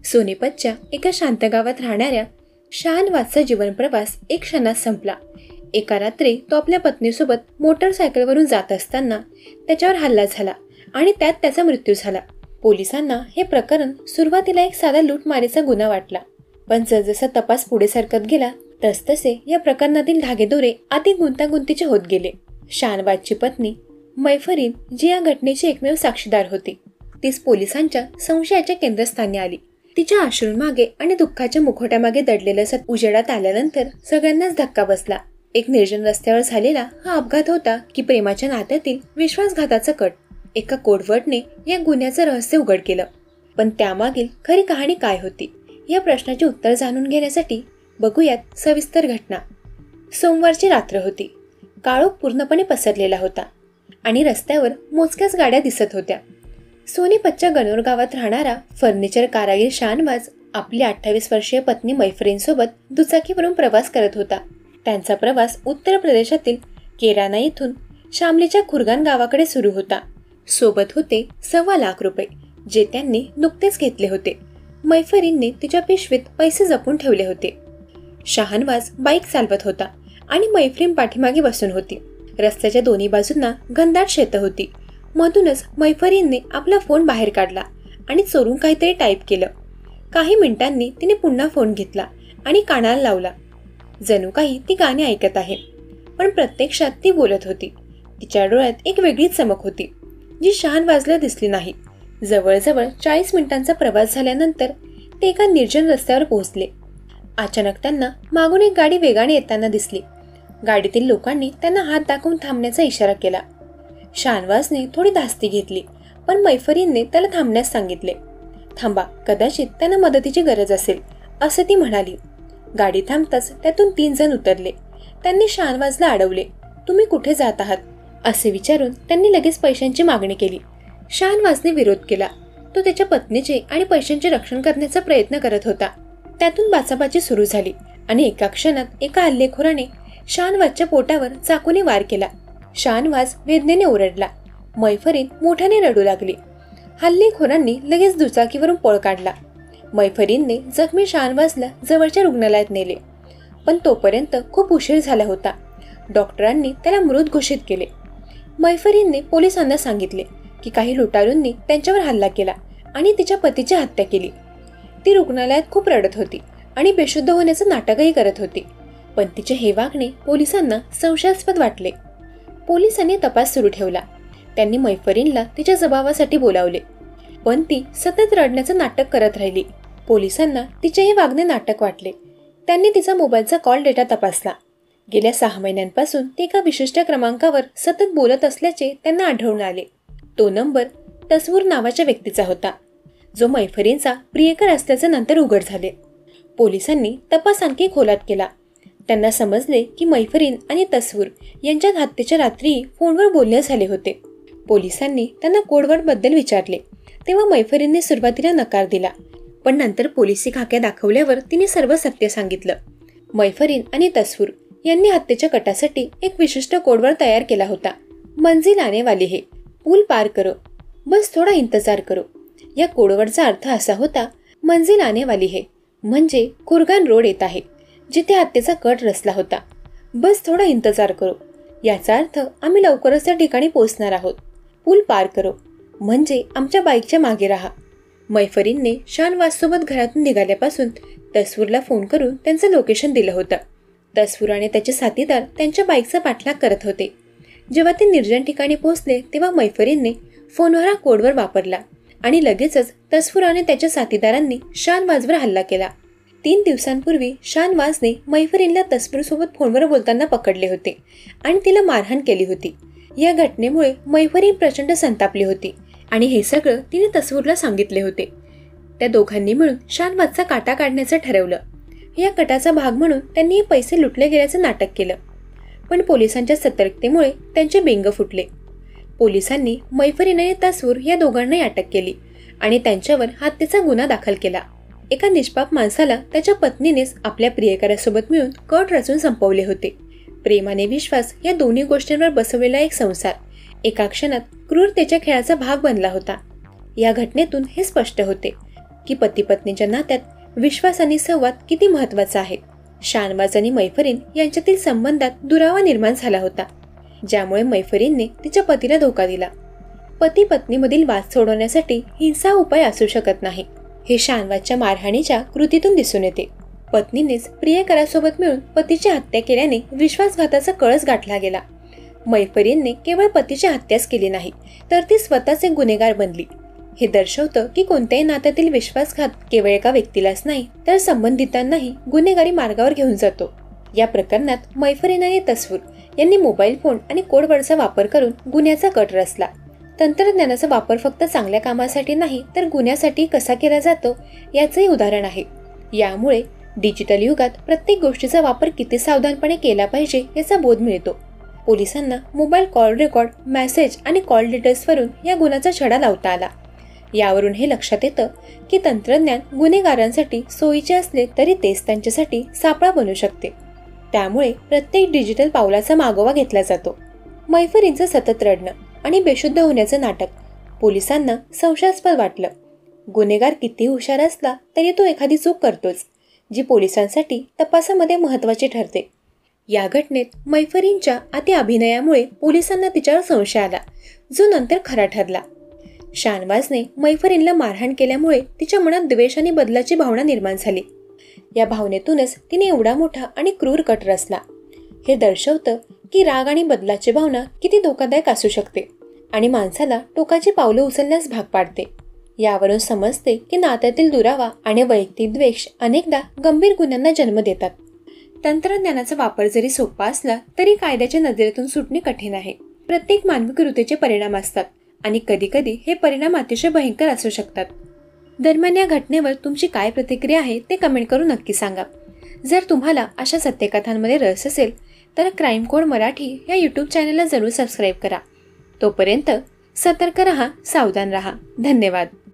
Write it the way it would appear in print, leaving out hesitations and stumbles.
सोनीपतच्या एका शांत गावात राहणाऱ्या शाहनवाजचा जीवनप्रवास एक क्षणात संपला. एका रात्री तो आपल्या पत्नीसोबत मोटरसायकलवरून जात असताना त्याच्यावर हल्ला झाला आणि त्यात त्याचा मृत्यू झाला. पोलिसांना हे प्रकरण सुरुवातीला एक साधा लूटमारीचा गुन्हा वाटला, पण जसजसा तपास पुढे सरकत गेला तसतसे या प्रकरणातील धागेदोरे अधिक गुंतागुंतीचे होत गेले. शाहनवाजची पत्नी मैफरीन, जी या घटनेची एकमेव साक्षीदार होती, तीच पोलिसांच्या संशयाच्या केंद्रस्थानी आली. तिच्या अश्रूंमागे आणि दुःखाच्या मुखोट्यामागे दडलेलं सत्य उजेडात आल्यानंतर सगळ्यांनाच धक्का बसला. एक निर्जन रस्त्यावर झालेला हा अपघात होता की प्रेमाच्या नात्यातील विश्वासघाताचा कट. एका कोडवर्डने या गुन्ह्याचं रहस्य उघड केलं. पण त्यामागील खरी कहाणी काय होती या प्रश्नाचे उत्तर जाणून घेण्यासाठी बघूयात सविस्तर घटना. सोमवारची रात्र होती. काळोख पूर्णपणे पसरलेला होता आणि रस्त्यावर मोजक्याच गाड्या दिसत होत्या. सोनीपतच्या गणोर गावात राहणारा फर्निचर कारागीर शाहनवाज आपली 28 वर्षीय पत्नी मैफरीनसोबत दुचाकीवरून प्रवास करत होता. त्यांचा प्रवास उत्तर प्रदेशातील केराना येथून शामलीच्या खुरगान गावाकडे सुरू होता. सोबत होते ₹1,25,000 जे त्यांनी नुकतेच घेतले होते. मैफरीनने तिच्या पिशवीत पैसे जपून ठेवले होते. शाहनवाज बाईक चालवत होता आणि मैफरीन पाठीमागे बसून होती. रस्त्याच्या दोन्ही बाजूंना घनदाट शेतं होती. मधूनच मैफरीनने आपला फोन बाहेर काढला आणि चोरून काहीतरी टाईप केलं. काही मिनिटांनी तिने पुन्हा फोन घेतला आणि कानाला लावला. जणू काही ती गाणी ऐकत आहे, पण प्रत्यक्षात ती बोलत होती. तिच्या डोळ्यात एक वेगळीच चमक होती जी शाहनवाजला दिसली नाही. जवळजवळ 40 मिनिटांचा प्रवास झाल्यानंतर ते एका निर्जन रस्त्यावर पोहोचले. अचानक त्यांना मागून एक गाडी वेगाने येताना दिसली. गाडीतील लोकांनी त्यांना हात दाखवून थांबण्याचा इशारा केला. शाहनवाजने थोडी धास्ती घेतली, पण मैफरीनने त्याला थांबण्यास सांगितले. थांबा, कदाचित त्यांना मदतीची गरज असेल, असं ती म्हणाली. गाडी थांबताच त्यातून 3 जण उतरले. त्यांनी शाहनवाजला अडवले. तुम्ही कुठे जात आहात असे विचारून त्यांनी लगेच पैशांची मागणी केली. शाहनवाजने विरोध केला. तो त्याच्या पत्नीचे आणि पैशांचे रक्षण करण्याचा प्रयत्न करत होता. त्यातून बाचाबाची सुरू झाली आणि एका क्षणात एका हल्लेखोराने शाहनवाजच्या पोटावर चाकूने वार केला. शाहनवाज वेदनेने ओरडला. मैफरीन मोठ्याने रडू लागली. हल्लेखोरांनी लगेच दुचाकीवरून पळ काढला. मैफरीनने जखमी शाहनवाजला जवळच्या रुग्णालयात नेले, पण तोपर्यंत खूप उशीर झाला होता. डॉक्टरांनी त्याला मृत घोषित केले. मैफरीनने पोलिसांना सांगितले की काही लुटारूंनी त्यांच्यावर हल्ला केला आणि तिच्या पतीची हत्या केली. ती रुग्णालयात खूप रडत होती आणि बेशुद्ध होण्याचं नाटकही करत होती, पण तिचे हे वागणे पोलिसांना संशयास्पद वाटले. पोलिसांनी तपास सुरू ठेवला. त्यांनी मैफरीनला तिच्या जबाबासाठी बोलावले, पण ती सतत रडण्याचं नाटक करत राहिली. पोलिसांना तिचे हे वागणे नाटक वाटले. त्यांनी तिचा मोबाईलचा कॉल डेटा तपासला. गेल्या 6 महिन्यांपासून ती एका विशिष्ट क्रमांकावर सतत बोलत असल्याचे त्यांना आढळून आले. तो नंबर तस्वूर नावाच्या व्यक्तीचा होता, जो मैफरीनचा प्रियकर असल्याचे नंतर उघड झाले. पोलिसांनी तपास आणखी खोलात केला. त्यांना समजले की मैफरीन आणि तस्वूर यांच्यात हत्येच्या रात्री फोनवर बोलणे झाले होते. पोलिसांनी त्यांना कोडवर्डबद्दल विचारले तेव्हा मैफरीनने सुरुवातीला नकार दिला, पण नंतर पोलिसी खाक्या दाखवल्यावर तिने सर्व सत्य सांगितलं. मैफरीन आणि तस्वूर यांनी हत्येच्या कटासाठी एक विशिष्ट कोडवर्ड तयार केला होता. मंजिल आने वाली है, पूल पार करो, बस थोडा इंतजार करो. या कोडवर्डचा अर्थ असा होता, मंजिल आने वाली है म्हणजे खुरगान रोड येत आहे, जिथे हत्येचा कट रचला होता. बस थोडा इंतजार करो याचा अर्थ आम्ही लवकरच त्या ठिकाणी पोहोचणार आहोत. पूल पार करो म्हणजे आमच्या बाईकच्या मागे राहा. मैफरीनने शाहनवाजसोबत घरातून निघाल्यापासून तस्वूरला फोन करून त्यांचं लोकेशन दिलं होतं. तस्वूर आणि त्याचे साथीदार त्यांच्या बाईकचा पाठलाग करत होते. जेव्हा ते निर्जन ठिकाणी पोहोचले तेव्हा मैफरीनने फोनवर हा कोडवर वापरला आणि लगेचच तस्वूर आणि त्याच्या साथीदारांनी शाहनवाजवर हल्ला केला. 3 दिवसांपूर्वी शाहनवाजने मैफरीनला तस्वूरसोबत फोनवर बोलताना पकडले होते आणि तिला मारहाण केली होती. या घटनेमुळे मैफरीन प्रचंड संतापली होती आणि हे सगळं तिने तस्वूरला सांगितले होते. त्या दोघांनी मिळून शाहनवाजचा काटा काढण्याचं ठरवलं. या कटाचा भाग म्हणून त्यांनी हे पैसे लुटले गेल्याचं नाटक केलं, पण पोलिसांच्या सतर्कतेमुळे त्यांचे बिंग फुटले. पोलिसांनी मैफरीन आणि तस्वूर या दोघांनाही अटक केली आणि त्यांच्यावर हत्येचा गुन्हा दाखल केला. एका निष्पाप माणसाला त्याच्या पत्नीनेच आपल्या प्रियकरासोबत मिळून कट रचून संपवले होते. प्रेम आणि विश्वास या दोन्ही गोष्टींवर बसवलेला एक संसार एका क्षणात क्रूरतेच्या खेळाचा भाग बनला होता. या घटनेतून हे स्पष्ट होते की पती पत्नीच्या नात्यात विश्वास आणि संवाद किती महत्वाचा आहे. शानवाज आणि मैफरीन यांच्यातील संबंधात दुरावा निर्माण झाला होता, ज्यामुळे मैफरीनने तिच्या पतीला धोका दिला. पती पत्नीमधील वाद सोडवण्यासाठी हिंसा उपाय असू शकत नाही, हे शानवाजच्या मारहाणीच्या कृतीतून दिसून येते. पत्नीनेच प्रियकरासोबत मिळून पतीची हत्या केल्याने विश्वासघाताचा कळस गाठला गेला. मैफरीनने केवळ पतीची हत्याच केली नाही, तर ती स्वतःच एक गुन्हेगार बनली. हे दर्शवतं की कोणत्याही नात्यातील विश्वासघात केवळ एका व्यक्तीलाच नाही, तर संबंधितांनाही गुन्हेगारी मार्गावर घेऊन जातो. या प्रकरणात मैफरीन आणि तस्वूर यांनी मोबाईल फोन आणि कोडवर्डचा वापर करून गुन्ह्याचा कट रचला. तंत्रज्ञानाचा वापर फक्त चांगल्या कामासाठी नाही, तर गुन्ह्यासाठी कसा केला जातो याचंही उदाहरण आहे. यामुळे डिजिटल युगात प्रत्येक गोष्टीचा वापर किती सावधानपणे केला पाहिजे याचा बोध मिळतो. पोलिसांना मोबाईल कॉल रेकॉर्ड, मेसेज आणि कॉल डिटेल्सवरून या गुन्ह्याचा छडा लावता आला. यावरून हे लक्षात येतं की तंत्रज्ञान गुन्हेगारांसाठी सोयीचे असले तरी तेच त्यांच्यासाठी सापळा बनू शकते. त्यामुळे प्रत्येक डिजिटल पावलाचा मागोवा घेतला जातो. मैफरीनचं सतत रडणं आणि बेशुद्ध होण्याचं नाटक पोलिसांना संशयास्पद वाटलं. गुन्हेगार किती हुशार असला तरी तो एखादी चूक करतोच, जी पोलिसांसाठी तपासामध्ये महत्त्वाची ठरते. या घटनेत मैफरीनच्या अति अभिनयामुळे पोलिसांना तिच्यावर संशय आला, जो नंतर खरा ठरला. शानवाजने मैफरीनला मारहाण केल्यामुळे तिच्या मनात द्वेष आणि बदलाची भावना निर्माण झाली. या भावनेतूनच तिने एवढा मोठा आणि क्रूर कट रचला. हे दर्शवतं की राग आणि बदलाची भावना किती धोकादायक असू शकते आणि माणसाला टोकाची पावले उचलण्यास भाग पाडते. यावरून समजते की नात्यातील दुरावा आणि वैयक्तिक द्वेष अनेकदा गंभीर गुन्ह्यांना जन्म देतात. तंत्रज्ञानाचा वापर जरी सोपा असला तरी कायद्याच्या नजरेतून सुटणे कठीण आहे. प्रत्येक मानवी कृतीचे परिणाम असतात आणि कधीकधी हे परिणाम अतिशय भयंकर असू शकतात. दरम्यान या घटनेवर तुमची काय प्रतिक्रिया आहे ते कमेंट करून नक्की सांगा. जर तुम्हाला अशा सत्यकथांमध्ये रस असेल तर क्राईम कोड मराठी या यूट्यूब चॅनलला जरूर सबस्क्राईब करा. तोपर्यंत सतर्क रहा, सावधान रहा. धन्यवाद.